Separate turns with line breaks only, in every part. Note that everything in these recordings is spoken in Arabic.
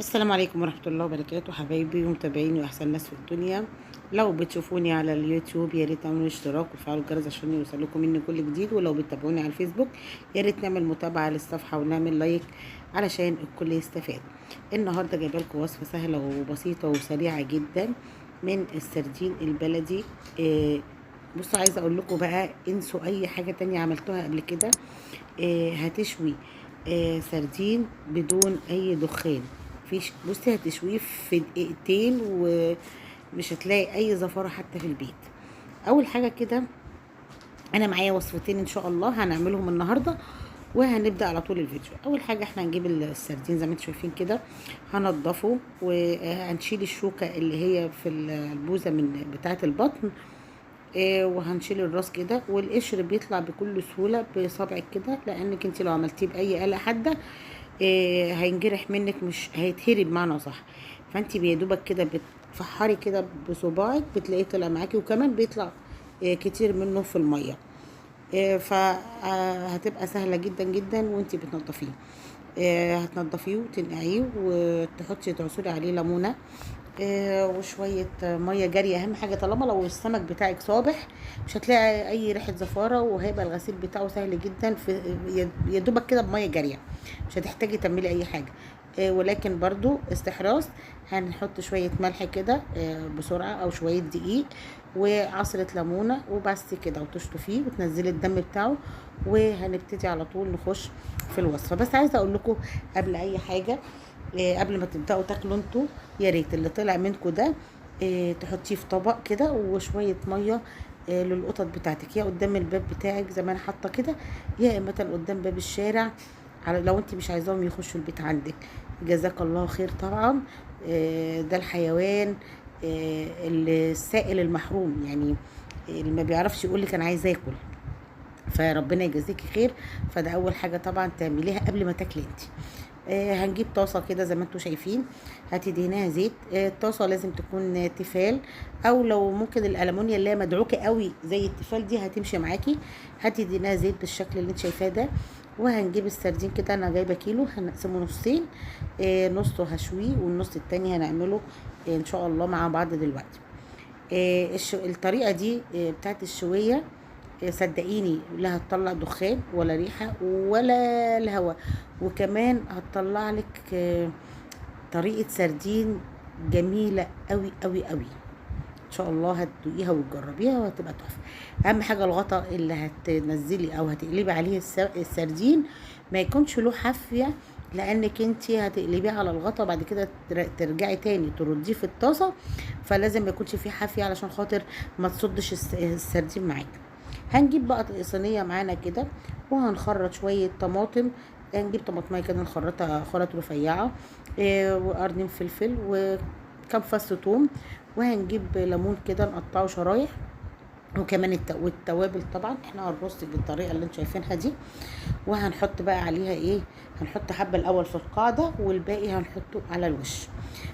السلام عليكم ورحمة الله وبركاته حبايبي ومتابعيني واحسن ناس في الدنيا. لو بتشوفوني على اليوتيوب يا ريت تعملوا اشتراك وتفعلوا الجرس عشان يوصلكم مني كل جديد، ولو بتتابعوني على الفيسبوك يا ريت نعمل متابعة للصفحة ونعمل لايك علشان الكل يستفاد. النهارده جايبه لكم وصفة سهلة وبسيطة وسريعة جدا من السردين البلدي. بصوا عايزة اقول لكم بقى انسوا اي حاجة تانية عملتوها قبل كده. هتشوي سردين بدون اي دخان. فيش بصي هتشويه في دقيقتين ومش هتلاقي اي زفارة حتى في البيت. اول حاجة كده انا معايا وصفتين ان شاء الله هنعملهم النهاردة وهنبدأ على طول الفيديو. اول حاجة احنا هنجيب السردين زي ما انتم شايفين كده، هنضفه وهنشيل الشوكة اللي هي في البوزة من بتاعة البطن، وهنشيل الراس كده، والقشر بيطلع بكل سهوله بصبعك كده، لانك انت لو عملتيه باي آلة حاده هينجرح منك، مش هيتهري بمعنى صح. فانت بيدوبك كده بتفحري كده بصباعك بتلاقيه طلع معاكي، وكمان بيطلع كتير منه في الميه. فهتبقى سهله جدا جدا وانت بتنضفيه. هتنضفيه وتنقعيه وتحطي تعصري عليه ليمونه وشويه ميه جاريه. اهم حاجه طالما لو السمك بتاعك صابح مش هتلاقي اي ريحه زفاره، وهيبقى الغسيل بتاعه سهل جدا في يا دوبك كده بميه جاريه، مش هتحتاجي تعملي اي حاجه. ولكن برضو استحراز هنحط شويه ملح كده بسرعه، او شويه دقيق وعصره ليمونه وبس كده، وتشطفيه وتنزلي الدم بتاعه، وهنبتدي على طول نخش في الوصفه. بس عايزه اقول لكم قبل اي حاجه، قبل ما تبداوا تاكلوا انتوا، يا ريت اللي طلع منكم ده تحطيه في طبق كده وشويه ميه للقطط بتاعتك، يا قدام الباب بتاعك زي ما انا حاطه كده، يا اما قدام باب الشارع، على لو انت مش عايزاهم يخشوا البيت عندك. جزاك الله خير طبعا. ده الحيوان السائل المحروم، يعني اللي ما بيعرفش يقول لك انا عايز اكل، فربنا يجازيكي خير. فده اول حاجه طبعا تعمليها قبل ما تاكلي انت. هنجيب طاسه كده زي ما انتم شايفين، هتدهنيها زيت. الطاسه لازم تكون تيفال، او لو ممكن الالومنيا اللي هي مدعوكه قوي زي التيفال دي هتمشي معاكي. هتدهنيها زيت بالشكل اللي انت شايفاه ده، وهنجيب السردين كده، انا جايبه كيلو، هنقسمه نصين. نصه هشويه والنص التاني هنعمله ان شاء الله مع بعض دلوقتي. الطريقه دي بتاعت الشويه، صدقيني لا هتطلع دخان ولا ريحه ولا الهواء، وكمان هتطلع لك طريقه سردين جميله قوي قوي قوي. ان شاء الله هتدوقيها وتجربيها وهتبقى تحفه. اهم حاجه الغطا اللي هتنزلي او هتقلبي عليه السردين ما يكونش له حافيه، لانك انت هتقلبيه على الغطا بعد كده ترجعي تاني ترديه في الطاسه، فلازم ما يكونش فيه حافيه علشان خاطر ما تصدش السردين معاك. هنجيب بقى صينيه معانا كده، وهنخرط شويه طماطم. هنجيب طماطميه كده نخرطها خرط رفيعه، وقرن فلفل وكم فص ثوم، وهنجيب ليمون كده نقطعه شرايح، وكمان والتوابل طبعا احنا هنرص بالطريقه اللي انتم شايفينها دي. وهنحط بقى عليها ايه، هنحط حبه الاول في القاعده والباقي هنحطه على الوش.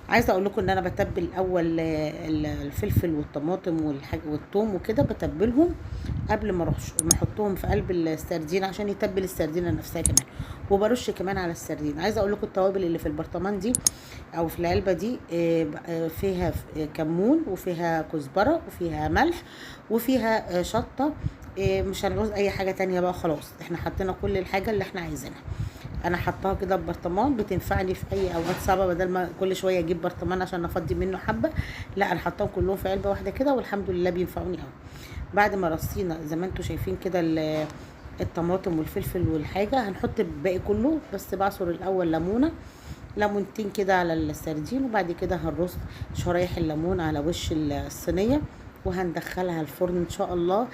عايزه اقول لكم ان انا بتبل الاول الفلفل والطماطم والثوم وكده، بتبلهم قبل ما احطهم في قلب السردين عشان يتبل السردينه نفسها كمان، وبرش كمان على السردين. عايزه اقول لكم التوابل اللي في البرطمان دي او في العلبه دي فيها كمون وفيها كزبره وفيها ملح وفيها شطه. مش هنعوز اي حاجه تانية بقى، خلاص احنا حطينا كل الحاجه اللي احنا عايزينها. انا حطاها كده ببرطمان، بتنفعني في اي اوقات صعبه بدل ما كل شويه اجيب برطمان عشان افضي منه حبه. لا انا حطاهم كلهم في علبه واحده كده، والحمد لله بينفعوني قوي. بعد ما رصينا زي ما انتم شايفين كده الطماطم والفلفل والحاجه، هنحط الباقي كله، بس بعصر الاول ليمونتين كده على السردين، وبعد كده هنرص شرايح الليمون على وش الصينيه، وهندخلها الفرن ان شاء الله.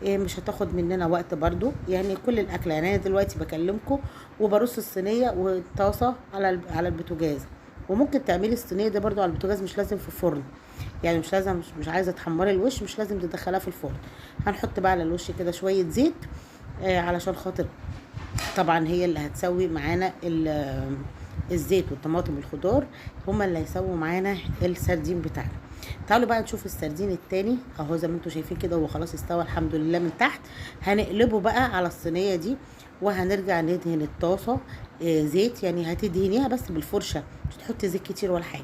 مش هتاخد مننا وقت برضو، يعني كل الاكله، يعني انا دلوقتي بكلمكم وبرص الصينيه والطاسه على البوتاجاز. وممكن تعملي الصينيه دي برضو على البوتاجاز، مش لازم في الفرن، يعني مش لازم، مش عايزه تحمري الوش مش لازم تدخلها في الفرن. هنحط بقى على الوش كده شويه زيت علشان خاطر طبعا هي اللي هتسوي معانا الزيت والطماطم والخضار، هما اللي هيسووا معانا السردين بتاعنا. تعالوا بقى نشوف السردين التاني اهو، زي ما انتم شايفين كده هو خلاص استوى الحمد لله من تحت. هنقلبه بقى على الصينيه دي، وهنرجع ندهن الطاسه زيت، يعني هتدهنيها بس بالفرشه، مش تحطي زيت كتير ولا حاجه.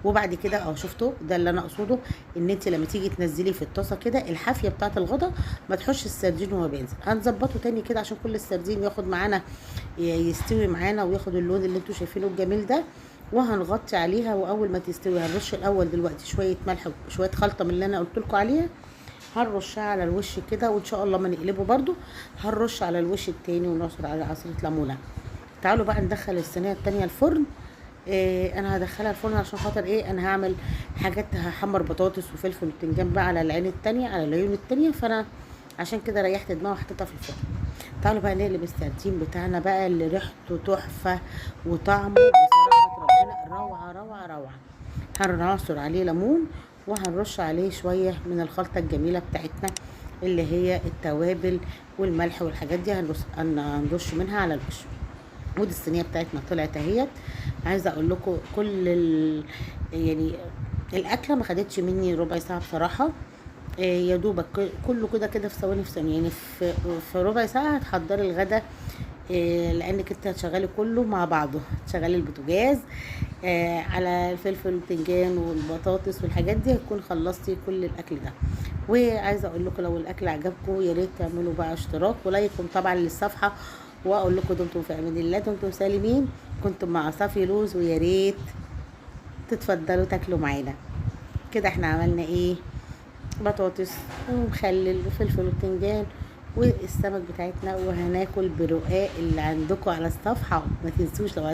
وبعد كده شفتوا ده اللي انا اقصده، ان انت لما تيجي تنزلي في الطاسه كده الحافيه بتاعه الغدا ما تحش السردين وهو بينزل. هنظبطه تاني كده عشان كل السردين ياخد معانا، يستوي معانا وياخد اللون اللي انتوا شايفينه الجميل ده. وهنغطي عليها، واول ما تستوي هنرش الاول دلوقتي شويه ملح وشويه خلطه من اللي انا قلت لكم عليها، هنرشها على الوش كده، وان شاء الله ما نقلبه برده هنرش على الوش التاني ونعصر على عصير ليمونه. تعالوا بقى ندخل الصينيه التانيه الفرن. انا هدخلها الفرن عشان خاطر انا هعمل حاجات، هحمر بطاطس وفلفل وبتنجان بقى على العين التانية، على العيون التانية، فانا عشان كده ريحت دماغي وحطيتها في الفرن. تعالوا بقى نقلب السردين بتاعنا بقى اللي ريحته تحفه وطعمه بصراحه ربنا روعه روعه روعه. هنعصر عليه ليمون، وهنرش عليه شويه من الخلطه الجميله بتاعتنا اللي هي التوابل والملح والحاجات دي، هنرش منها على الوش. ودي الصينيه بتاعتنا طلعت اهيت. عايزه اقول لكم يعني الاكله ما خدتش مني ربع ساعه بصراحه. يا دوبك كله كده كده في ثواني، في ثانيه، يعني في ربع ساعه هتحضري الغدا. لانك انت هتشغلي كله مع بعضه، هتشغلي البوتاجاز على الفلفل والبتنجان والبطاطس والحاجات دي، هتكون خلصتي كل الاكل ده. وعايزه اقول لكم لو الاكل عجبكم يا ريت تعملوا بقى اشتراك ولايكم طبعا للصفحه. واقول لكم دمتم في امان الله، دمتم سالمين. كنتم مع صافي لوز، ويا ريت تتفضلوا تاكلوا معانا. كده احنا عملنا بطاطس ومخلل وفلفل وبتنجان والسمك بتاعتنا، وهناكل برقاق اللي عندكم على الصفحه. ما تنسوش لو